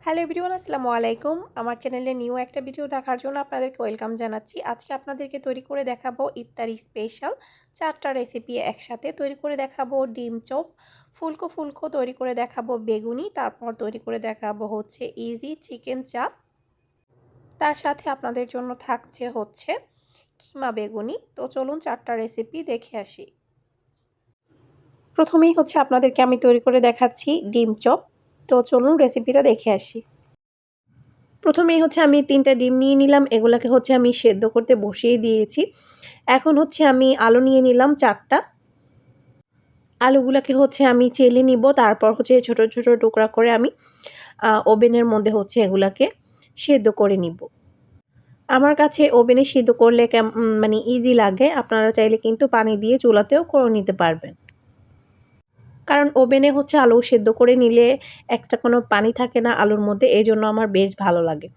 Hello everyone, আসসালামু আলাইকুম। আমার চ্যানেলে নিউ একটা ভিডিও দেখার জন্য আপনাদেরকে ওয়েলকাম জানাচ্ছি। আজকে আপনাদেরকে তৈরি করে দেখাবো ইফতারি স্পেশাল 4টা রেসিপি একসাথে তৈরি করে দেখাবো। ডিম চপ, ফুলকো ফুলকো তৈরি করে দেখাবো, বেগুনি, তারপর তৈরি করে দেখাবো হচ্ছে ইজি চিকেন চাপ। তার সাথে আপনাদের জন্য থাকছে হচ্ছে কিমা বেগুনি। তো চলুন 4টা রেসিপি দেখে আসি। প্রথমেই হচ্ছে আপনাদেরকে আমি তৈরি করে দেখাচ্ছি ডিম চপ। তো চলুন রেসিপিটা দেখে আসি। প্রথমেই হচ্ছে আমি 3টা ডিম নিয়ে নিলাম। এগুলাকে হচ্ছে আমি সেদ্ধ করতে বসিয়ে দিয়েছি। এখন হচ্ছে আমি আলু নিয়ে নিলাম 4টা। আলুগুলাকে হচ্ছে আমি চেলে নিব। তারপর হচ্ছে ছোট, ছোট টুকরা করে আমি ওভেনের মধ্যে হচ্ছে এগুলাকে সেদ্ধ করে নিব। আমার কাছে ওভেনে সিদ্ধ করলে মানে ইজি লাগে। আপনারা চাইলে কিন্তু পানি দিয়ে চুলাতেও করে নিতে পারবেন। কারণ ওভেনে হচ্ছে আলু সেদ্ধ করে নিলে এক্সট্রা কোনো পানি থাকে না আলুর মধ্যে। এজন্য আমার বেশ ভালো লাগে।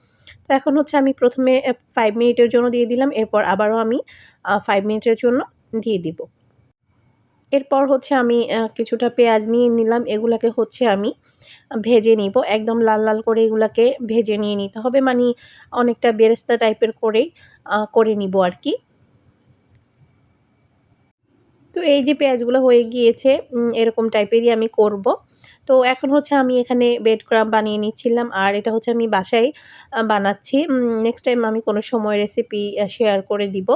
তো এখন হচ্ছে আমি প্রথমে 5 মিনিটের জন্য দিয়ে দিলাম। এরপর আবারও আমি 5 মিনিটের জন্য দিয়ে দিব। এরপর হচ্ছে আমি কিছুটা পেঁয়াজ নিয়ে নিলাম। এগুলাকে হচ্ছে আমি ভেজে নিব। একদম লাল, লাল করে এগুলাকে ভেজে নিয়ে নিতে হবে। মানে অনেকটা বেরেস্তা টাইপের করেই করে নিব আরকি। তো এই যে পেঁয়াজগুলো হয়ে গিয়েছে এরকম টাইপেরই আমি করব। তো এখন হচ্ছে আমি এখানে ব্রেড ক্রাম্ব বানিয়ে নিচ্ছিলাম। আর এটা হচ্ছে আমি বাসায় বানাচ্ছি। নেক্সট টাইম আমি কোনো সময় রেসিপি শেয়ার করে দিব।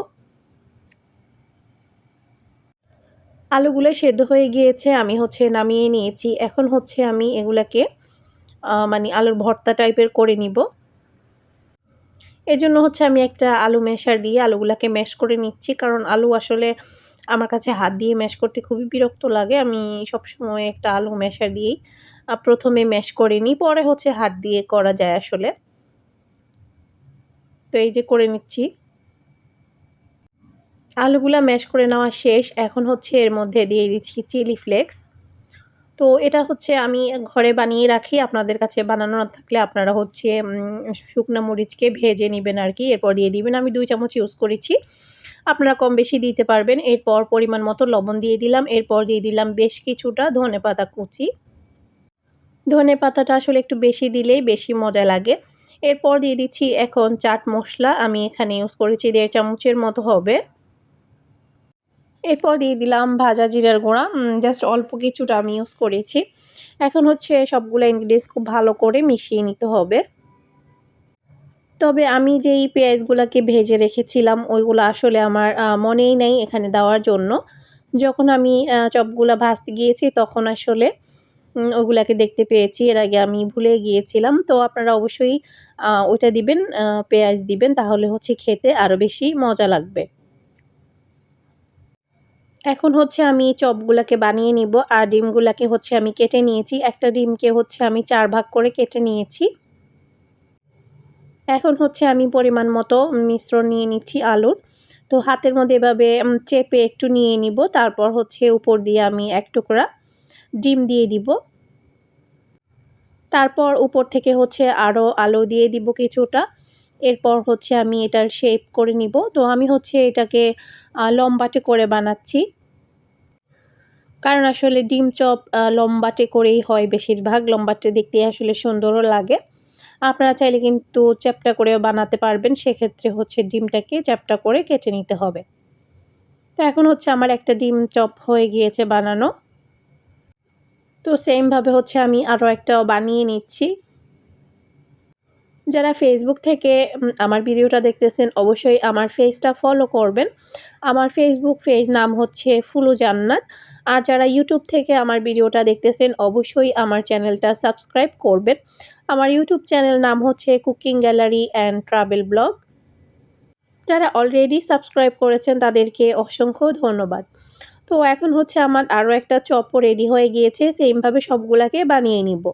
আলুগুলো সেদ্ধ হয়ে গিয়েছে। আমি হচ্ছে নামিয়ে নিয়েছি। এখন হচ্ছে আমি এগুলাকে মানে আলুর ভর্তা টাইপের করে নিব। এজন্য হচ্ছে আমি একটা আলু ম্যাশার দিয়ে আলুগুলাকে ম্যাশ করে নিচ্ছি। কারণ আলু আসলে আমার কাছে হাত দিয়ে ম্যাশ করতে খুবই বিরক্ত লাগে। আমি সবসময় একটা আলু ম্যাশার দিয়েই ১ম এ ম্যাশ করে নিই। পরে হচ্ছে হাত দিয়ে করা যায় আসলে। তো এই যে করে নিচ্ছি। আলুগুলা ম্যাশ করে নেওয়া শেষ। এখন হচ্ছে এর মধ্যে দিয়ে দিচ্ছি চিলি ফ্লেক্স। তো এটা হচ্ছে আমি ঘরে বানিয়ে রাখি। আপনাদের কাছে বানানো না থাকলে আপনারা হচ্ছে শুকনা মরিচকে ভেজে নিবেন আরকি। এরপর দিয়ে দিবেন। আমি ২ চামচ ইউজ করেছি। আপনারা কম বেশি দিতে পারবেন। এরপর পরিমাণ মতো লবণ দিয়ে দিলাম। এরপর দিয়ে দিলাম বেশ কিছুটা ধনেপাতা কুচি। ধনেপাতাটা আসলে একটু বেশি দিলেই বেশি মজা লাগে। এরপর দিয়ে দিচ্ছি এখন চাট মসলা। আমি এখানে ইউজ করেছি ১.৫ চামচের মতো হবে। এরপর দিয়ে দিলাম ভাজা জিরার গুঁড়া। জাস্ট অল্প কিছুটা আমি ইউজ করেছি। এখন হচ্ছে সবগুলা ইনগ্রিডিয়েন্টস খুব ভালো করে মিশিয়ে নিতে হবে। তবে আমি যেই পেঁয়াজগুলাকে ভেজে রেখেছিলাম ওইগুলো আসলে আমার মনেই নাই এখানে দেওয়ার জন্য। যখন আমি চপগুলা ভাজতে গিয়েছি তখন আসলে ওগুলাকে দেখতে পেয়েছি। এর আগে আমি ভুলে গিয়েছিলাম। তো আপনারা অবশ্যই ওইটা দিবেন, পেঁয়াজ দিবেন তাহলে হচ্ছে খেতে আরো বেশি মজা লাগবে। এখন হচ্ছে আমি চপগুলাকে বানিয়ে নিব। আর ডিমগুলাকে হচ্ছে আমি কেটে নিয়েছি। একটা ডিমকে হচ্ছে আমি ৪ ভাগ করে কেটে নিয়েছি। এখন হচ্ছে আমি পরিমাণ মতো মিশ্রণ নিয়ে নিচ্ছি আলুর। তো হাতের মধ্যে এভাবে চেপে একটু নিয়ে নিব। তারপর হচ্ছে উপর দিয়ে আমি ১ টুকরা ডিম দিয়ে দিব। তারপর উপর থেকে হচ্ছে আরও আলু দিয়ে দিব কিছুটা। এরপর হচ্ছে আমি এটার শেপ করে নিব। তো আমি হচ্ছে এটাকে লম্বাটে করে বানাচ্ছি। কারণ আসলে ডিম চপ লম্বাটে করেই হয় বেশিরভাগ। লম্বাটে দেখতে আসলে সুন্দরও লাগে। আপনারা চাইলে কিন্তু চ্যাপ্টা করেও বানাতে পারবেন। সেক্ষেত্রে হচ্ছে ডিমটাকে চ্যাপ্টা করে কেটে নিতে হবে। তো এখন হচ্ছে আমার একটা ডিম চপ হয়ে গিয়েছে বানানো। তো সেম ভাবে হচ্ছে আমি আরও একটাও বানিয়ে নিচ্ছি। যারা ফেসবুক থেকে আমার ভিডিওটা দেখতেছেন অবশ্যই আমার পেজটা ফলো করবেন। আমার ফেসবুক পেজ নাম হচ্ছে ফুলু জান্নাত। আর যারা ইউটিউব থেকে আমার ভিডিওটা দেখতেছেন অবশ্যই আমার চ্যানেলটা সাবস্ক্রাইব করবেন। আমার ইউটিউব চ্যানেল নাম হচ্ছে cooking gallery and travel blog. যারা অলরেডি সাবস্ক্রাইব করেছেন তাদেরকে অসংখ্য ধন্যবাদ। তো এখন হচ্ছে আমার আরও একটা চপও রেডি হয়ে গিয়েছে। সেম ভাবে সবগুলাকে বানিয়ে নিব।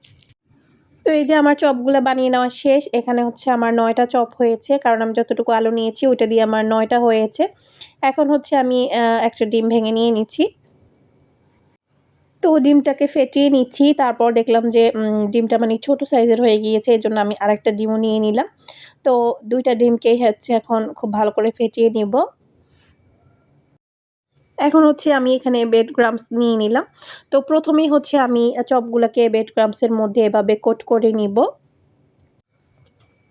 তো এই যে আমার চপগুলা বানিয়ে নেওয়া শেষ। এখানে হচ্ছে আমার ৯ টা চপ হয়েছে। কারণ আমি যতটুকু আলু নিয়েছি ওইটা দিয়ে আমার ৯ টা হয়েছে। এখন হচ্ছে আমি একটা ডিম ভেঙে নিয়ে নিচ্ছি। তো ডিমটাকে ফেটিয়ে নিচ্ছি। তারপর দেখলাম যে ডিমটা মানে ছোট সাইজের হয়ে গিয়েছে। এজন্য আমি আরেকটা ডিমও নিয়ে নিলাম। তো ২ টা ডিমকেই হচ্ছে এখন খুব ভালো করে ফেটিয়ে নিব। এখন হচ্ছে আমি এখানে ব্রেড ক্রাম্বস নিয়ে নিলাম। তো প্রথমেই হচ্ছে আমি চপগুলাকে ব্রেড ক্রাম্বস এর মধ্যে এভাবে কোট করে নিব।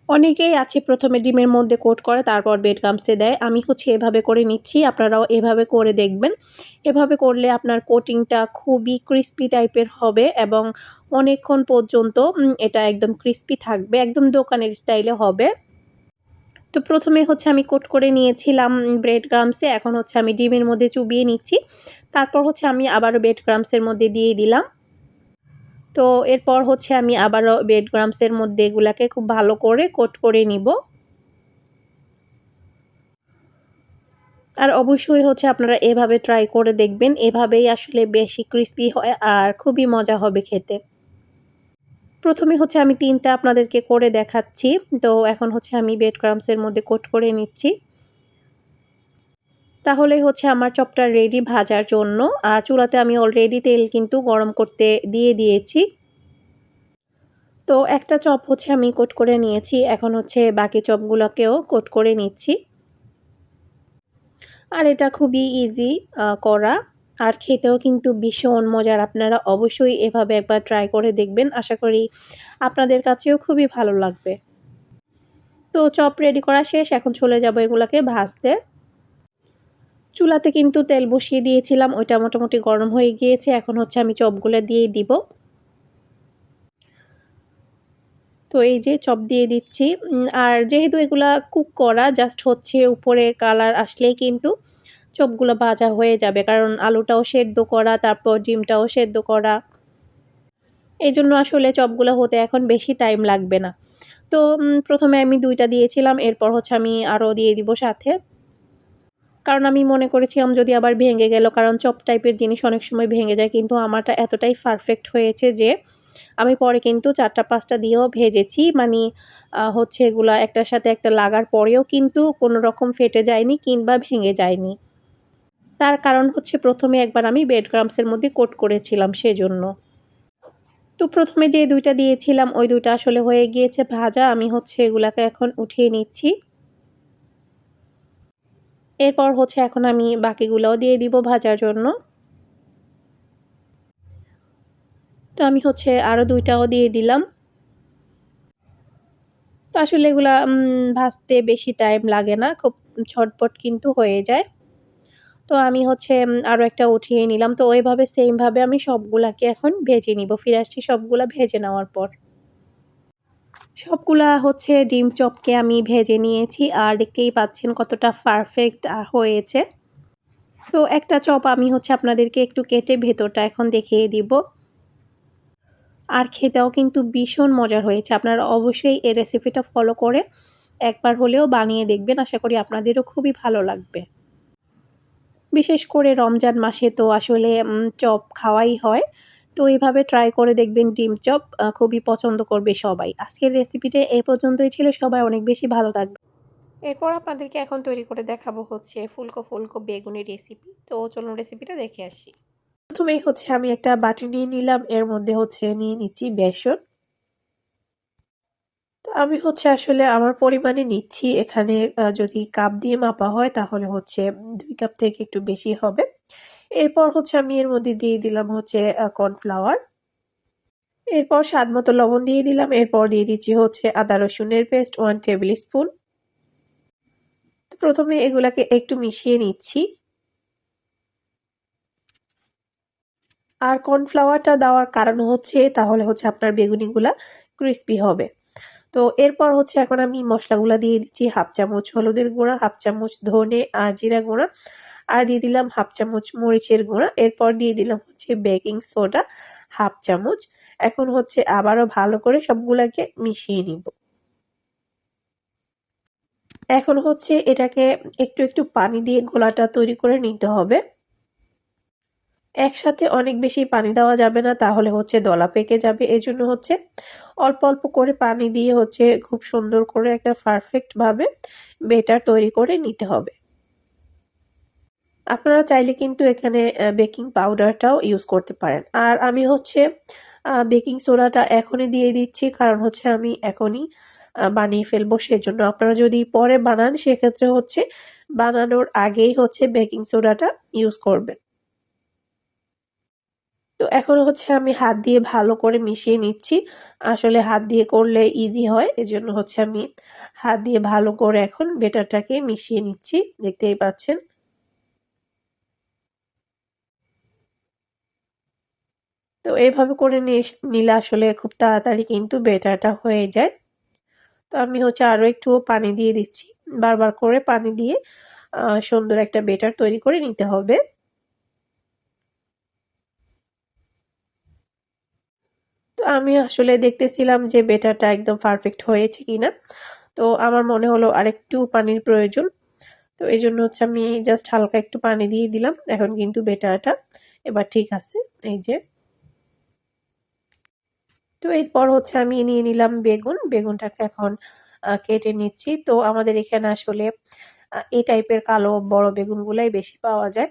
অনেকেই আছে প্রথমে ডিমের মধ্যে কোট করে তারপর ব্রেড ক্রাম্বসে দেয়। আমি হচ্ছে এভাবে করে নিচ্ছি, আপনারাও এভাবে করে দেখবেন। এভাবে করলে আপনার কোটিংটা খুবই ক্রিস্পি টাইপের হবে এবং অনেকক্ষণ পর্যন্ত এটা একদম ক্রিস্পি থাকবে, একদম দোকানের স্টাইলে হবে। তো প্রথমে হচ্ছে আমি কোট করে নিয়েছিলাম ব্রেড ক্রাম্বসে, এখন হচ্ছে আমি ডিমের মধ্যে চুবিয়ে নিচ্ছি। তারপর হচ্ছে আমি আবারও ব্রেড ক্রাম্বসের মধ্যে দিয়ে দিলাম। তো এরপর হচ্ছে আমি আবারও ব্রেড ক্রাম্বসের মধ্যে এগুলাকে খুব ভালো করে কোট করে নিব। আর অবশ্যই হচ্ছে আপনারা এভাবে ট্রাই করে দেখবেন, এভাবেই আসলে বেশি ক্রিস্পি হয় আর খুবই মজা হবে খেতে। প্রথমে হচ্ছে আমি ৩ টা আপনাদেরকে করে দেখাচ্ছি। তো এখন হচ্ছে আমি ব্রেড ক্রাম্বসের মধ্যে কোট করে নিচ্ছি। তাহলেই হচ্ছে আমার চপটা রেডি ভাজার জন্য। আর চুলাতে আমি অলরেডি তেল কিন্তু গরম করতে দিয়ে দিয়েছি। তো একটা চপ হচ্ছে আমি কোট করে নিয়েছি। এখন হচ্ছে বাকি চপগুলোকেও কোট করে নিচ্ছি। আর এটা খুবই ইজি করা। আর খেতেও কিন্তু ভীষণ মজার। আপনারা অবশ্যই এভাবে একবার ট্রাই করে দেখবেন। আশা করি আপনাদের কাছেও খুবই ভালো লাগবে। তো চপ রেডি করা শেষ। এখন চলে যাব এগুলাকে ভাজতে। চুলাতে কিন্তু তেল বসিয়ে দিয়েছিলাম। ওইটা মোটামুটি গরম হয়ে গিয়েছে। এখন হচ্ছে আমি চপগুলো দিয়ে দিব। তো এই যে চপ দিয়ে দিচ্ছি। আর যেহেতু এগুলা কুক করা জাস্ট হচ্ছে উপরে কালার আসলেই কিন্তু চপগুলো ভাজা হয়ে যাবে। কারণ আলুটাও সেদ্ধ করা, তারপর ডিমটাও সেদ্ধ করা। এজন্য আসলে চপগুলো হতে এখন বেশি টাইম লাগবে না। তো প্রথমে আমি ২ টা দিয়েছিলাম। এরপর হচ্ছে আমি আরও দিয়ে দিব সাথে। কারণ আমি মনে করেছিলাম যদি আবার ভেঙে গেল, কারণ চপ টাইপের জিনিস অনেক সময় ভেঙে যায়। কিন্তু আমারটা এতটাই পারফেক্ট হয়েছে যে আমি পরে কিন্তু ৪ টা ৫ টা দিয়েও ভেজেছি। মানি হচ্ছে এগুলা একটার সাথে একটা লাগার পরেও কিন্তু কোনো রকম ফেটে যায়নি কিংবা ভেঙে যায়নি। তার কারণ হচ্ছে প্রথমে একবার আমি ব্রেড ক্রাম্বসের মধ্যে কোট করেছিলাম সেজন্য। তো প্রথমে যে ২ টা দিয়েছিলাম ওই ২ টা আসলে হয়ে গিয়েছে ভাজা। আমি হচ্ছে এগুলাকে এখন উঠিয়ে নিচ্ছি। এরপর হচ্ছে এখন আমি বাকিগুলাও দিয়ে দিব ভাজার জন্য। তো আমি হচ্ছে আরও ২ টাও দিয়ে দিলাম। তো আসলে এগুলা ভাজতে বেশি টাইম লাগে না। খুব ঝটপট কিন্তু হয়ে যায়। তো আমি হচ্ছে আরও একটা উঠিয়ে নিলাম। তো ওইভাবে সেম ভাবে আমি সবগুলাকে এখন ভেজে নিব। ফিরে আসছি সবগুলা ভেজে নেওয়ার পর। সবগুলা হচ্ছে ডিম চপকে আমি ভেজে নিয়েছি। আর দেখতেই পাচ্ছেন কতটা পারফেক্ট হয়েছে। তো একটা চপ আমি হচ্ছে আপনাদেরকে একটু কেটে ভেতরটা এখন দেখিয়ে দিব। আর খেতেও কিন্তু ভীষণ মজার হয়েছে। আপনারা অবশ্যই এই রেসিপিটা ফলো করে একবার হলেও বানিয়ে দেখবেন। আশা করি আপনাদেরও খুবই ভালো লাগবে। বিশেষ করে রমজান মাসে তো আসলে চপ খাওয়াই হয়। তো এভাবে ট্রাই করে দেখবেন ডিম চপ খুবই পছন্দ করবে সবাই। আজকের রেসিপিটা এ পর্যন্তই ছিল। সবাই অনেক বেশি ভালো থাকবেন। এরপর আপনাদেরকে এখন তৈরি করে দেখাবো হচ্ছে ফুলকো বেগুনি রেসিপি। তো চলুন রেসিপিটা দেখে আসি। প্রথমেই হচ্ছে আমি একটা বাটি নিয়ে নিলাম। এর মধ্যে হচ্ছে নিয়ে নিচ্ছি বেসন। তো আমি হচ্ছে আসলে আমার পরিমাণে নিচ্ছি। এখানে যদি কাপ দিয়ে মাপা হয় তাহলে হচ্ছে ২ কাপ থেকে একটু বেশি হবে। এরপর হচ্ছে আমি এর মধ্যে দিয়ে দিলাম হচ্ছে কর্নফ্লাওয়ার। এরপর স্বাদমতো লবণ দিয়ে দিলাম। এরপর দিয়ে দিচ্ছি হচ্ছে আদা রসুনের পেস্ট ১ টেবিল স্পুন। তো প্রথমে এগুলাকে একটু মিশিয়ে নিচ্ছি। আর কর্নফ্লাওয়ারটা দেওয়ার কারণ হচ্ছে তাহলে হচ্ছে আপনার বেগুনিগুলা ক্রিস্পি হবে। তো এরপর হচ্ছে এখন আমি মসলাগুলা দিয়ে দিচ্ছি। ১/২ চামচ হলুদের গুঁড়া, ১/২ চামচ ধনে আর জিরা গুঁড়া, আর দিয়ে দিলাম ১/২ চামচ মরিচের গুঁড়া। এরপর দিয়ে দিলাম হচ্ছে বেকিং সোডা ১/২ চামচ। এখন হচ্ছে আবারও ভালো করে সবগুলাকে মিশিয়ে নিব। এখন হচ্ছে এটাকে একটু পানি দিয়ে ঘোলাটা তৈরি করে নিতে হবে। একসাথে অনেক বেশি পানি দেওয়া যাবে না, তাহলে হচ্ছে দলা পেকে যাবে। এজন্য হচ্ছে অল্প করে পানি দিয়ে হচ্ছে খুব সুন্দর করে একটা পারফেক্ট ভাবে বেটার তৈরি করে নিতে হবে। আপনারা চাইলে কিন্তু এখানে বেকিং পাউডারটাও ইউজ করতে পারেন। আর আমি হচ্ছে বেকিং সোডাটা এখনই দিয়ে দিচ্ছি, কারণ হচ্ছে আমি এখনই বানিয়ে ফেলবো সেজন্য। আপনারা যদি পরে বানান সেক্ষেত্রে হচ্ছে বানানোর আগেই হচ্ছে বেকিং সোডাটা ইউজ করবেন। তো এখন হচ্ছে আমি হাত দিয়ে ভালো করে মিশিয়ে নিচ্ছি। আসলে হাত দিয়ে করলে ইজি হয়, এজন্য হচ্ছে আমি হাত দিয়ে ভালো করে এখন বেটারটাকে মিশিয়ে নিচ্ছি, দেখতেই পাচ্ছেন। তো এইভাবে করে নিলে আসলে খুব তাড়াতাড়ি কিন্তু বেটারটা হয়ে যায়। তো আমি হচ্ছে আরো একটু পানি দিয়ে দিচ্ছি, বারবার করে পানি দিয়ে সুন্দর একটা বেটার তৈরি করে নিতে হবে। তো আমি আসলে দেখতেছিলাম যে বেটারটা একদম পারফেক্ট হয়েছে কিনা। তো আমার মনে হলো আরেকটু পানির প্রয়োজন। তো এজন্য হচ্ছে আমি জাস্ট হালকা একটু পানি দিয়ে দিলাম। এখন কিন্তু বেটারটা এবার ঠিক আছে। এই যে। তো এরপর হচ্ছে আমি নিয়ে নিলাম বেগুন। বেগুনটাকে এখন কেটে নিচ্ছি। তো আমাদের এখানে আসলে এই টাইপের কালো বড় বেগুনগুলাই বেশি পাওয়া যায়।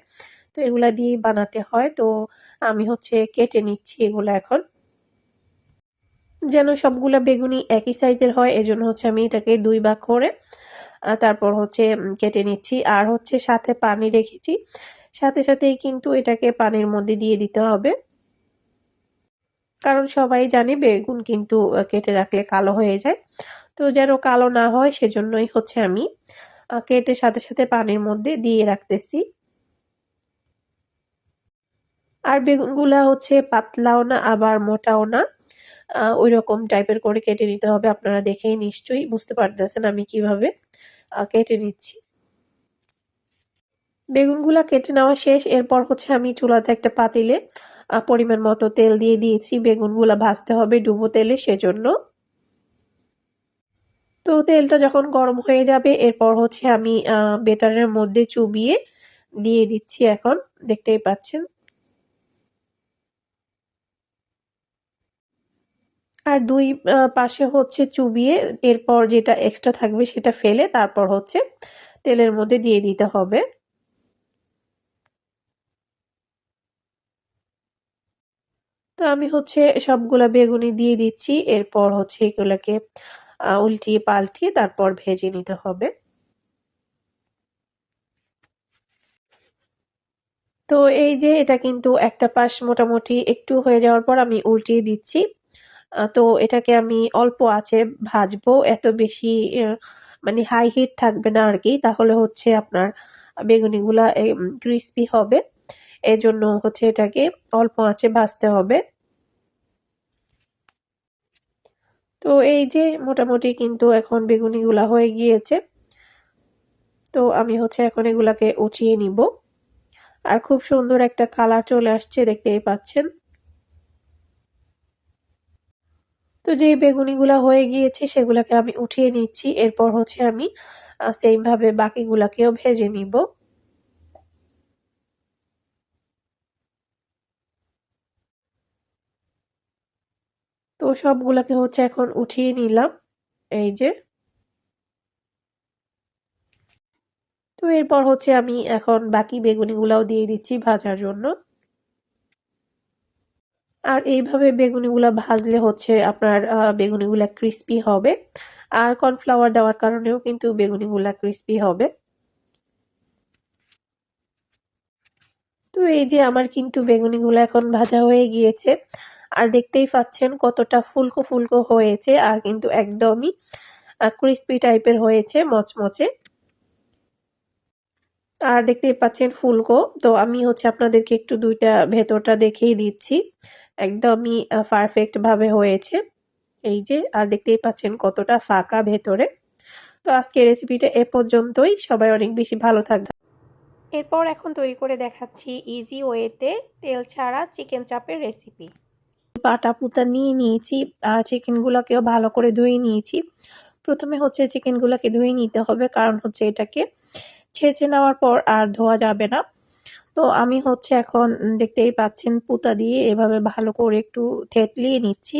তো এগুলা দিয়েই বানাতে হয়। তো আমি হচ্ছে কেটে নিচ্ছি এগুলা এখন। যেন সবগুলা বেগুনই একই সাইজের হয়, এজন্য হচ্ছে আমি এটাকে ২ ভাগ করে তারপর হচ্ছে কেটে নিচ্ছি। আর হচ্ছে সাথে পানি রেখেছি। সাথে সাথেই কিন্তু এটাকে পানির মধ্যে দিয়ে দিতে হবে। কারণ সবাই জানে বেগুন কিন্তু কেটে রাখলে কালো হয়ে যায়। তো যেন কালো না হয় সেজন্যই হচ্ছে আমি কেটে সাথে সাথে পানির মধ্যে দিয়ে রাখতেছি। আর বেগুনগুলা হচ্ছে পাতলাও না আবার মোটাও না। ঐরকম টাইপের করে কেটে নিতে হবে। আপনারা দেখেই নিশ্চয়ই বুঝতে পারতেছেন আমি কিভাবে কেটে নিচ্ছি। বেগুনগুলা কেটে নেওয়া শেষ। এরপর হচ্ছে আমি চুলাতে একটা পাতিলে পরিমাণ মতো তেল দিয়ে দিয়েছি। বেগুনগুলা ভাজতে হবে ডুবো তেলে সেজন্য। তো তেলটা যখন গরম হয়ে যাবে এরপর হচ্ছে আমি বেটারের মধ্যে চুবিয়ে দিয়ে দিচ্ছি এখন। দেখতেই পাচ্ছেন। আর ২ পাশে হচ্ছে চুবিয়ে এরপর যেটা এক্সট্রা থাকবে সেটা ফেলে তারপর হচ্ছে তেলের মধ্যে দিয়ে দিতে হবে। তো আমি হচ্ছে সবগুলা বেগুনই দিয়ে দিচ্ছি। এরপর হচ্ছে এগুলাকে উল্টিয়ে পাল্টিয়ে তারপর ভেজে নিতে হবে। তো এই যে এটা কিন্তু একটা পাশ মোটামুটি একটু হয়ে যাওয়ার পর আমি উল্টিয়ে দিচ্ছি। তো এটাকে আমি অল্প আঁচে ভাজবো। এত বেশি এ মানে হাই হিট থাকবে না আরকি। তাহলে হচ্ছে আপনার বেগুনিগুলা ক্রিসপি হবে। এজন্য হচ্ছে এটাকে অল্প আঁচে ভাজতে হবে। তো এই যে মোটামুটি কিন্তু এখন বেগুনিগুলা হয়ে গিয়েছে। তো আমি হচ্ছে এখন এগুলাকে উঠিয়ে নিবো। আর খুব সুন্দর একটা কালার চলে আসছে, দেখতেই পাচ্ছেন। তো যে বেগুনিগুলা হয়ে গিয়েছে সেগুলাকে আমি উঠিয়ে নিচ্ছি। এরপর হচ্ছে আমি সেম ভাবে বাকিগুলাকেও ভেজে নিব। তো সবগুলাকে হচ্ছে এখন উঠিয়ে নিলাম। এই যে। তো এরপর হচ্ছে আমি এখন বাকি বেগুনিগুলাও দিয়ে দিচ্ছি ভাজার জন্য। আর এইভাবে বেগুনিগুলা ভাজলে হচ্ছে আপনার বেগুনিগুলা ক্রিস্পি হবে। আর কর্নফ্লাওয়ার দেওয়ার কারণেও কিন্তু বেগুনিগুলা ক্রিস্পি হবে। তো এই যে আমার কিন্তু বেগুনিগুলো এখন ভাজা হয়ে গিয়েছে। আর দেখতেই পাচ্ছেন কতটা ফুলকো ফুলকো হয়েছে আর কিন্তু একদমই ক্রিস্পি টাইপের হয়েছে মচমচে। আর দেখতেই পাচ্ছেন ফুলকো। তো আমি হচ্ছে আপনাদেরকে একটু ২ টা ভেতরটা দেখিয়ে দিচ্ছি। একদমই পারফেক্ট ভাবে হয়েছে। এই যে আর দেখতেই পাচ্ছেন কতটা ফাঁকা ভেতরে। তো আজকের রেসিপিটা এ পর্যন্তই। সবাই অনেক বেশি ভালো থাকবেন। এরপর এখন তৈরি করে দেখাচ্ছি ইজি ওয়েতে তেল ছাড়া চিকেন চাপের রেসিপি। পাটা পুতা নিয়ে নিয়েছি। চিকেনগুলোকেও ভালো করে ধুয়ে নিয়েছি। প্রথমে হচ্ছে চিকেনগুলোকে ধুয়ে নিতে হবে, কারণ হচ্ছে এটাকে ছেঁচে নেওয়ার পর আর ধোয়া যাবে না। তো আমি হচ্ছে এখন দেখতেই পাচ্ছেন পুতা দিয়ে এভাবে ভালো করে একটু থেতলিয়ে নিচ্ছি।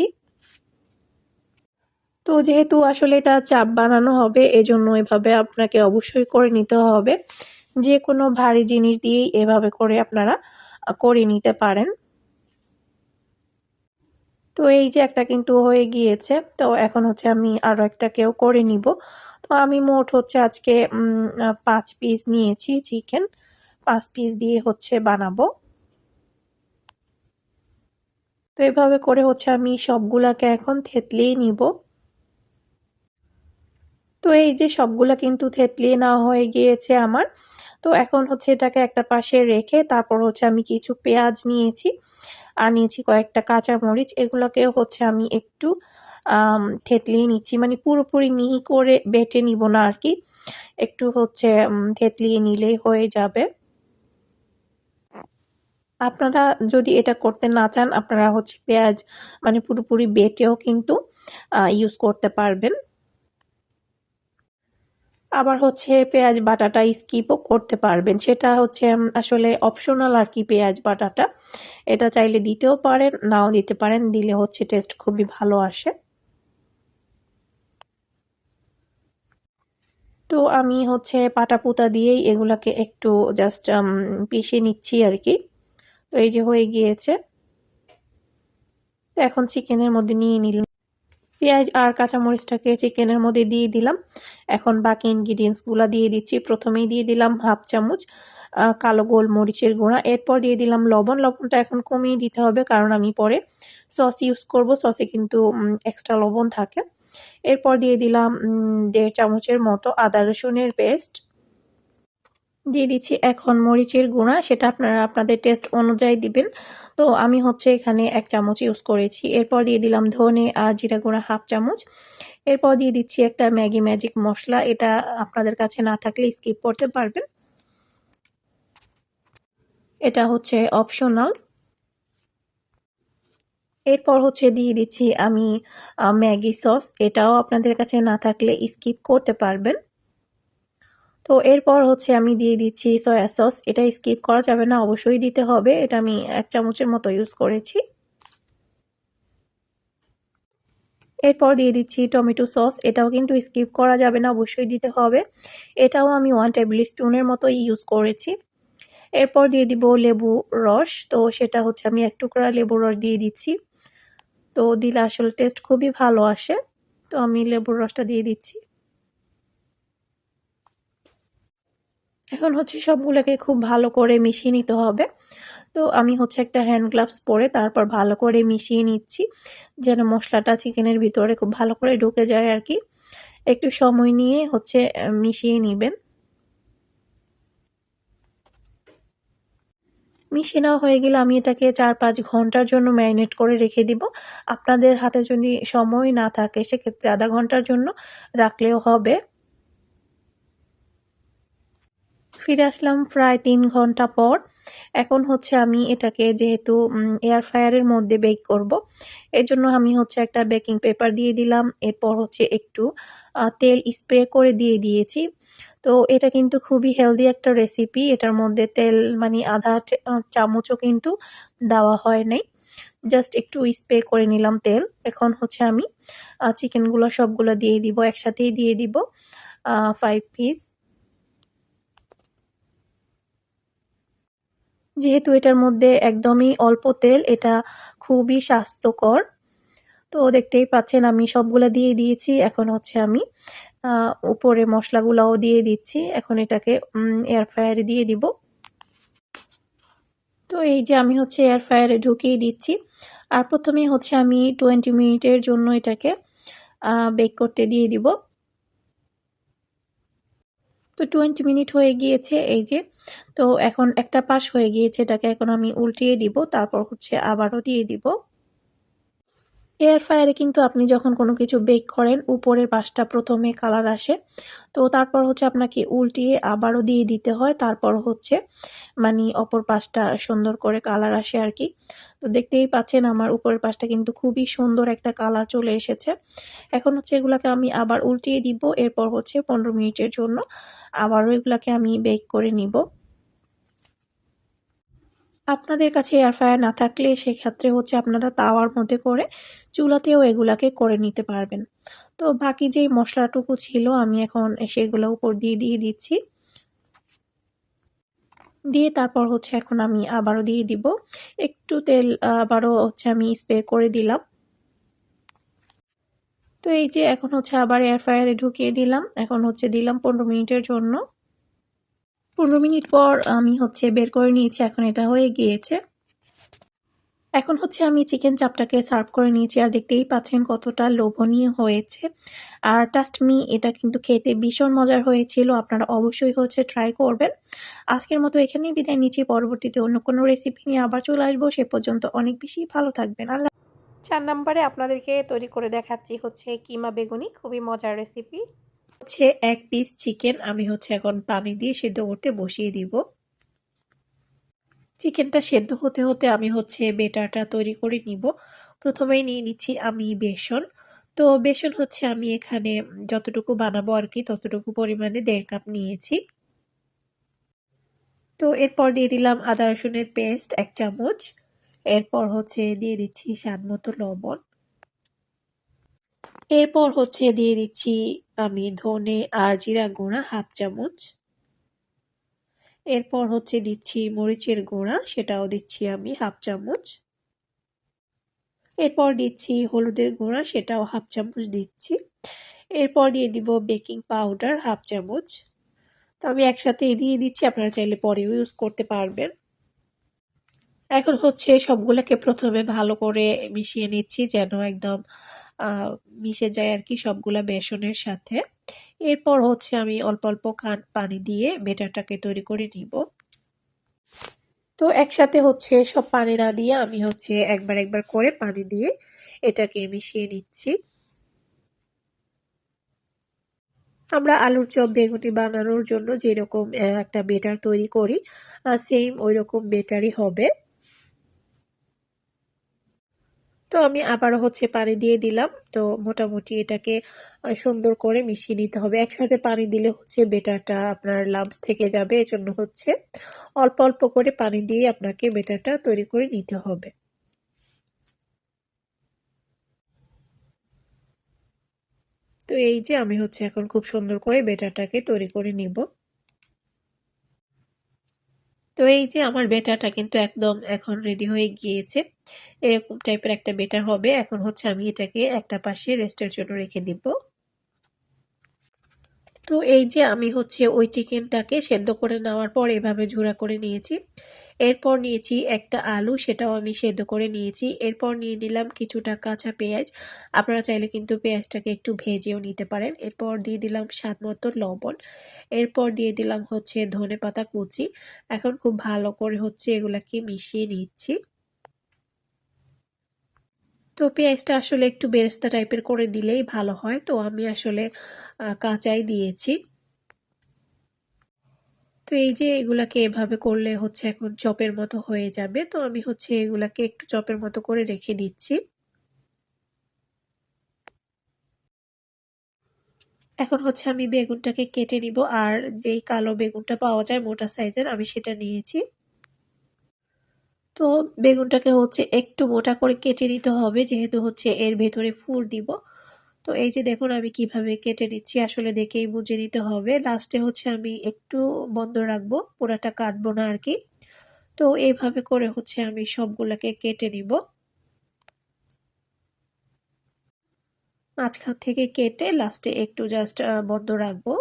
তো যেহেতু আসলে এটা চাপ বানানো হবে এজন্য এভাবে আপনাকে অবশ্যই করে নিতে হবে। যেকোনো ভারী জিনিস দিয়েই এভাবে করে আপনারা করে নিতে পারেন। তো এই যে একটা কিন্তু হয়ে গিয়েছে। তো এখন হচ্ছে আমি আরো একটাকেও করে নিব। তো আমি মোট হচ্ছে আজকে ৫ পিস নিয়েছি চিকেন। ৫ পিস দিয়ে হচ্ছে বানাবো। তো এভাবে করে হচ্ছে আমি সবগুলাকে এখন থেতলিয়ে নিব। তো এই যে সবগুলা কিন্তু থেতলিয়ে নেওয়া হয়ে গিয়েছে আমার। তো এখন হচ্ছে এটাকে একটা পাশে রেখে তারপর হচ্ছে আমি কিছু পেঁয়াজ নিয়েছি আর নিয়েছি কয়েকটা কাঁচামরিচ। এগুলোকেও হচ্ছে আমি একটু থেতলিয়ে নিচ্ছি, মানে পুরোপুরি মিহি করে বেটে নিব না আর কি, একটু হচ্ছে থেতলিয়ে নিলেই হয়ে যাবে। আপনারা যদি এটা করতে না চান আপনারা হচ্ছে পেঁয়াজ মানে পুরোপুরি বেটেও কিন্তু ইউজ করতে পারবেন। আবার হচ্ছে পেঁয়াজ বাটাটা স্কিপও করতে পারবেন, সেটা হচ্ছে আসলে অপশনাল আর কি পেঁয়াজ বাটাটা। এটা চাইলে দিতেও পারেন, নাও দিতে পারেন, দিলে হচ্ছে টেস্ট খুবই ভালো আসে। তো আমি হচ্ছে পাটাপুতা দিয়েই এগুলাকে একটু জাস্ট পিষে নিচ্ছি আর কি। তো এই যে হয়ে গিয়েছে। তো এখন চিকেনের মধ্যে নিয়ে নিলাম পেঁয়াজ আর কাঁচামরিচটাকে চিকেনের মধ্যে দিয়ে দিলাম। এখন বাকি ইনগ্রিডিয়েন্টসগুলো দিয়ে দিচ্ছি। প্রথমেই দিয়ে দিলাম হাফ চামচ কালো গোলমরিচের গুঁড়া। এরপর দিয়ে দিলাম লবণ। লবণটা এখন কমিয়ে দিতে হবে কারণ আমি পরে সস ইউজ করব। সসে কিন্তু এক্সট্রা লবণ থাকে। এরপর দিয়ে দিলাম 1.5 চামচের মতো আদা রসুনের পেস্ট। দিয়ে দিচ্ছি এখন মরিচের গুঁড়া, সেটা আপনারা আপনাদের টেস্ট অনুযায়ী দিবেন। তো আমি হচ্ছে এখানে 1 চামচ ইউজ করেছি। এরপর দিয়ে দিলাম ধনে আর জিরা গুঁড়া হাফ চামচ। এরপর দিয়ে দিচ্ছি একটা ম্যাগি ম্যাজিক মসলা, এটা আপনাদের কাছে না থাকলে স্কিপ করতে পারবেন, এটা হচ্ছে অপশনাল। এরপর হচ্ছে দিয়ে দিচ্ছি আমি ম্যাগি সস, এটাও আপনাদের কাছে না থাকলে স্কিপ করতে পারবেন। তো এরপর হচ্ছে আমি দিয়ে দিচ্ছি সয়া সস, এটা স্কিপ করা যাবে না, অবশ্যই দিতে হবে। এটা আমি 1 চামচের মতো ইউজ করেছি। এরপর দিয়ে দিচ্ছি টমেটো সস, এটাও কিন্তু স্কিপ করা যাবে না, অবশ্যই দিতে হবে। এটাও আমি 1 টেবিল স্পুনের মতো ইউজ করেছি। এরপর দিয়ে দিব লেবু রস, তো সেটা হচ্ছে আমি 1 টুকরা লেবুর রস দিয়ে দিচ্ছি। তো দিলে আসলে টেস্ট খুবই ভালো আসে। তো আমি লেবুর রসটা দিয়ে দিচ্ছি। এখন হচ্ছে সবগুলোকে খুব ভালো করে মিশিয়ে নিতে হবে। তো আমি হচ্ছে একটা হ্যান্ড গ্লাভস পরে তারপর ভালো করে মিশিয়ে নিচ্ছি, যেন মশলাটা চিকেনের ভিতরে খুব ভালো করে ঢুকে যায় আর কি। একটু সময় নিয়ে হচ্ছে মিশিয়ে নিবেন। মিশিয়ে নেওয়া হয়ে গেলে আমি এটাকে 4-5 ঘন্টার জন্য ম্যারিনেট করে রেখে দিব। আপনাদের হাতে যদি সময় না থাকে সেক্ষেত্রে আধা ঘন্টার জন্য রাখলেও হবে। ফিরে আসলাম প্রায় 3 ঘন্টা পর। এখন হচ্ছে আমি এটাকে যেহেতু এয়ার ফ্রায়ারের মধ্যে বেক করব, এজন্য আমি হচ্ছে একটা বেকিং পেপার দিয়ে দিলাম। এরপর হচ্ছে একটু তেল স্প্রে করে দিয়ে দিয়েছি। তো এটা কিন্তু খুবই হেলদি একটা রেসিপি। এটার মধ্যে তেল মানে আধা চামচও কিন্তু দেওয়া হয় নাই। জাস্ট একটু স্প্রে করে নিলাম তেল। এখন হচ্ছে আমি চিকেনগুলো সবগুলো দিয়ে দিব, একসাথেই দিয়ে দিব 5 পিস। যেহেতু এটার মধ্যে একদমই অল্প তেল, এটা খুবই স্বাস্থ্যকর। তো দেখতেই পাচ্ছেন আমি সবগুলা দিয়ে দিয়েছি। এখন হচ্ছে আমি উপরে মসলাগুলাও দিয়ে দিচ্ছি। এখন এটাকে এয়ার ফ্রায়ারে দিয়ে দিব। তো এই যে আমি হচ্ছে এয়ার ফ্রায়ারে ঢুকিয়ে দিচ্ছি। আর প্রথমেই হচ্ছে আমি 20 মিনিটের জন্য এটাকে বেক করতে দিয়ে দিব। তো 20 মিনিট হয়ে গিয়েছে এই যে। তো এখন একটা পাশ হয়ে গিয়েছে, এটাকে এখন আমি উল্টিয়ে দিব। তারপর হচ্ছে আবারও দিয়ে দিব। এয়ার ফ্রায়ারে কিন্তু আপনি যখন কোনো কিছু বেক করেন উপরের পাশটা প্রথমে কালার আসে। তো তারপর হচ্ছে আপনাকে উল্টিয়ে আবারও দিয়ে দিতে হয়। তারপর হচ্ছে মানে অপর পাশটা সুন্দর করে কালার আসে আর কি। তো দেখতেই পাচ্ছেন আমার উপরের পাশটা কিন্তু খুবই সুন্দর একটা কালার চলে এসেছে। এখন হচ্ছে এগুলাকে আমি আবার উল্টিয়ে দিব। এরপর হচ্ছে 15 মিনিটের জন্য আবারও এগুলাকে আমি বেক করে নিব। আপনাদের কাছে এয়ার ফ্রায়ার না থাকলে সেক্ষেত্রে হচ্ছে আপনারা তাওয়ার মধ্যে করে চুলাতেও এগুলাকে করে নিতে পারবেন। তো বাকি যেই মশলাটুকু ছিল আমি এখন সেগুলো উপর দিয়ে দিয়ে দিচ্ছি। দিয়ে তারপর হচ্ছে এখন আমি আবারও দিয়ে দিব। একটু তেল আবারও হচ্ছে আমি স্প্রে করে দিলাম। তো এই যে এখন হচ্ছে আবার এয়ার ফ্রায়ারে ঢুকিয়ে দিলাম। এখন হচ্ছে দিলাম 15 মিনিটের জন্য। 15 মিনিট পর আমি হচ্ছে বের করে নিয়েছি। এখন এটা হয়ে গিয়েছে। এখন হচ্ছে আমি চিকেন চাপটাকে সার্ভ করে নিয়েছি আর দেখতেই পাচ্ছেন কতটা লোভনীয় হয়েছে। আর ট্রাস্ট মি এটা কিন্তু খেতে ভীষণ মজার হয়েছিল। আপনারা অবশ্যই হচ্ছে ট্রাই করবেন। আজকের মতো এখানেই বিদায় নিচ্ছি। পরবর্তীতে অন্য কোনো রেসিপি নিয়ে আবার চলে আসবো। সে পর্যন্ত অনেক বেশি ভালো থাকবেন। ৪ নাম্বারে আপনাদেরকে তৈরি করে দেখাচ্ছি হচ্ছে কিমা বেগুনি। খুবই মজার রেসিপি। হচ্ছে ১ পিস চিকেন আমি হচ্ছে এখন পানি দিয়ে সেদ্ধ করতে বসিয়ে দিব। চিকেনটা সেদ্ধ হতে হতে আমি হচ্ছে বেটারটা তৈরি করে নিব। প্রথমেই নিয়ে নিচ্ছি আমি বেসন। তো বেসন হচ্ছে আমি এখানে যতটুকু বানাবো আরকি ততটুকু পরিমাণে ১.৫ কাপ নিয়েছি। তো এরপর দিয়ে দিলাম আদা রসুনের পেস্ট ১ চামচ। এরপর হচ্ছে দিয়ে দিচ্ছি স্বাদমতো লবণ। এরপর হচ্ছে দিয়ে দিচ্ছি আমি ধনে আর জিরা গুঁড়া ১/২ চামচ। এরপর হচ্ছে দিচ্ছি মরিচের গুঁড়া, সেটাও দিচ্ছি আমি ১/২ চামচ। এরপর দিচ্ছি হলুদের গুঁড়া, সেটাও ১/২ চামচ দিচ্ছি। এরপর দিয়ে দিব বেকিং পাউডার ১/২ চামচ। তো আমি একসাথেই দিয়ে দিচ্ছি, আপনারা চাইলে পরেও ইউজ করতে পারবেন। এখন হচ্ছে সবগুলাকে প্রথমে ভালো করে মিশিয়ে নিচ্ছি যেন একদম আ মিশে যায় আরকি সবগুলা বেসনের সাথে। এরপর হচ্ছে আমি অল্প, অল্প পানি দিয়ে বেটারটাকে তৈরি করে নিব। তো একসাথে হচ্ছে সব পানি না দিয়ে আমি হচ্ছে একবার, একবার করে পানি দিয়ে এটাকে মিশিয়ে নিচ্ছি। আমরা আলুর চপ, বেগুনি বানানোর জন্য যেরকম একটা বেটার তৈরি করি, সেইম ঐরকম বেটারই হবে। তো আমি আবারও হচ্ছে পানি দিয়ে দিলাম। তো মোটামুটি এটাকে সুন্দর করে মিশিয়ে নিতে হবে। একসাথে পানি দিলে হচ্ছে বেটারটা আপনার লাম্পস থেকে যাবে। এজন্য হচ্ছে অল্প, অল্প করে পানি দিয়ে আপনাকে বেটারটা তৈরি করে নিতে হবে। তো এই যে আমি হচ্ছে এখন খুব সুন্দর করে বেটারটাকে তৈরি করে নিব। তো এই যে আমার বেটারটা কিন্তু একদম এখন রেডি হয়ে গিয়েছে। এরকম টাইপের একটা বেটার হবে। এখন হচ্ছে আমি এটাকে একটা পাশে রেস্টের জন্য রেখে দিব। তো এই যে আমি হচ্ছে ওই চিকেনটাকে সেদ্ধ করে নেওয়ার পর এভাবে ঝুরা করে নিয়েছি। এরপর নিয়েছি একটা আলু, সেটাও আমি সেদ্ধ করে নিয়েছি। এরপর নিয়ে নিলাম কিছুটা কাঁচা পেঁয়াজ। আপনারা চাইলে কিন্তু পেঁয়াজটাকে একটু ভেজেও নিতে পারেন। এরপর দিয়ে দিলাম স্বাদমতো লবণ। এরপর দিয়ে দিলাম হচ্ছে ধনেপাতা কুচি। এখন খুব ভালো করে হচ্ছে এগুলাকে মিশিয়ে নিচ্ছি। তো পেঁয়াজটা আসলে একটু বেরেস্তা টাইপের করে দিলেই ভালো হয়। তো আমি আসলে কাঁচাই দিয়েছি। তো এই যে এগুলাকে এভাবে করলে হচ্ছে এখন চপের মতো হয়ে যাবে। তো আমি হচ্ছে এগুলাকে একটু চপের মতো করে রেখে দিচ্ছি। এখন হচ্ছে আমি বেগুনটাকে কেটে নিব। আর যেই কালো বেগুনটা পাওয়া যায় মোটা সাইজের আমি সেটা নিয়েছি। তো বেগুনটাকে হচ্ছে একটু মোটা করে কেটে নিতে হবে যেহেতু হচ্ছে এর ভেতরে ফুল দিব। তো এই যে দেখুন আমি কিভাবে কেটে নিচ্ছি আসলে দেখেই বুঝে নিতে হবে। লাস্টে হচ্ছে আমি একটু বন্ধ রাখবো, পুরাটা কাটবো না আরকি। তো এইভাবে করে হচ্ছে আমি সবগুলাকে কেটে নিব। মাঝখান থেকে কেটে লাস্টে একটু জাস্ট বন্ধ রাখবো।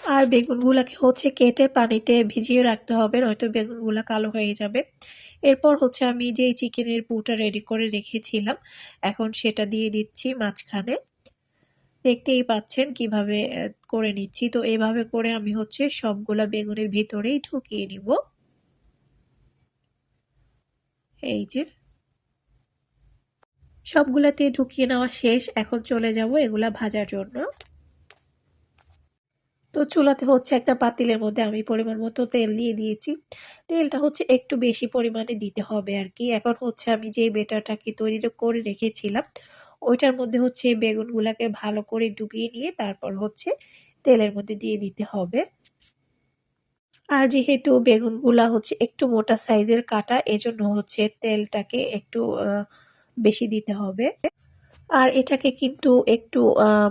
আর বেগুনগুলাকে হচ্ছে কেটে পানিতে ভিজিয়ে রাখতে হবে নয়তো বেগুনগুলা কালো হয়ে যাবে। এরপর হচ্ছে আমি যেই চিকেনের পুরটা রেডি করে রেখেছিলাম, এখন সেটা দিয়ে দিচ্ছি মাঝখানে। দেখতেই পাচ্ছেন কিভাবে করে নিচ্ছি। তো এভাবে করে আমি হচ্ছে সবগুলা বেগুনের ভিতরেই ঢুকিয়ে নিব। এই যে সবগুলাতে ঢুকিয়ে নেওয়া শেষ। এখন চলে যাব এগুলা ভাজার জন্য। তো চুলাতে হচ্ছে একটা পাতিলের মধ্যে আমি পরিমাণ মতো তেল দিয়ে দিয়েছি। তেলটা হচ্ছে একটু বেশি পরিমাণে দিতে হবে আরকি। এখন হচ্ছে আমি যে বেটারটাকে তৈরি করে রেখেছিলাম, ওইটার মধ্যে হচ্ছে বেগুনগুলাকে ভালো করে ডুবিয়ে নিয়ে তারপর হচ্ছে তেলের মধ্যে দিয়ে দিতে হবে। আর যেহেতু বেগুনগুলা হচ্ছে একটু মোটা সাইজের কাটা, এজন্য হচ্ছে তেলটাকে একটু বেশি দিতে হবে। আর এটাকে কিন্তু একটু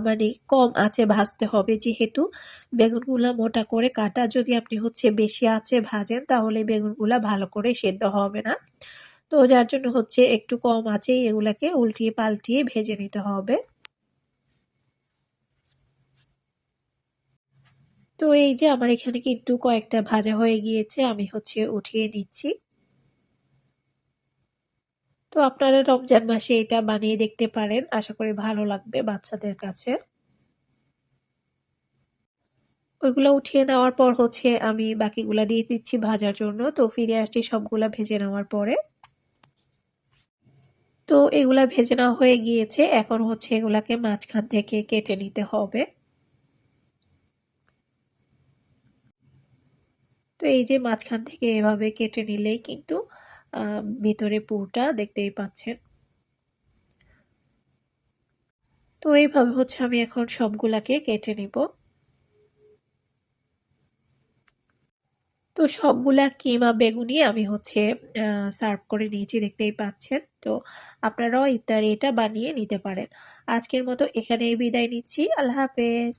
মানে কম আঁচে ভাজতে হবে যেহেতু বেগুনগুলা মোটা করে কাটা। যদি আপনি হচ্ছে বেশি আঁচে ভাজেন তাহলে বেগুনগুলা ভালো করে সেদ্ধ হবে না। তো যার জন্য হচ্ছে একটু কম আঁচেই এগুলাকে উল্টিয়ে পাল্টিয়ে ভেজে নিতে হবে। তো এই যে আমার এখানে কিন্তু কয়েকটা ভাজা হয়ে গিয়েছে। আমি হচ্ছে উঠিয়ে নিচ্ছি। তো আপনারা রমজান মাসে এটা বানিয়ে দেখতে পারেন। আশা করি ভালো লাগবে বাচ্চাদের কাছে। ওইগুলা উঠিয়ে নেওয়ার পর হচ্ছে আমি বাকিগুলা দিয়ে দিচ্ছি ভাজার জন্য। তো ফিরে আসছি সবগুলা ভেজে নেওয়ার পরে। তো এগুলা ভেজে নেওয়া হয়ে গিয়েছে। এখন হচ্ছে এগুলাকে মাঝখান থেকে কেটে নিতে হবে। তো এই যে মাঝখান থেকে এভাবে কেটে নিলেই কিন্তু ভিতরে পুরটা দেখতেই পাচ্ছেন। তো এইভাবে হচ্ছে আমি এখন সবগুলাকে কেটে নিব। তো সবগুলা কিমা বেগুনি আমি হচ্ছে সার্ভ করে নিয়েছি দেখতেই পাচ্ছেন। তো আপনারাও ইফতারে এটা বানিয়ে নিতে পারেন। আজকের মতো এখানেই বিদায় নিচ্ছি। আল্লাহ হাফেজ।